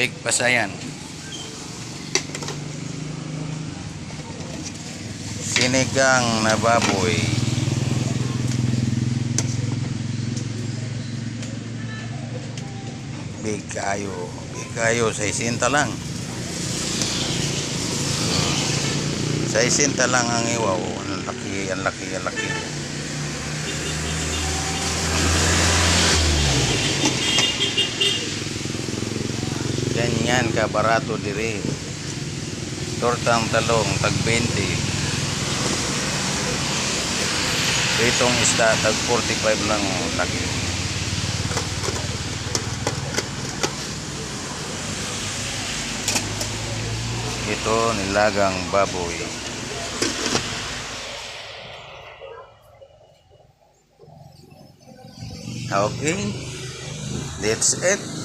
Big Pasayan. Sinigang na baboy. Big kayo. Big kayo. 60 lang. 60 lang ang iwaw. Ang laki, ang laki, ang laki. Ganyan ka barato diri. Tortang talong tag 20. Itong isda tag 45 lang lagi. Ito nilagang baboy. Okay, that's it.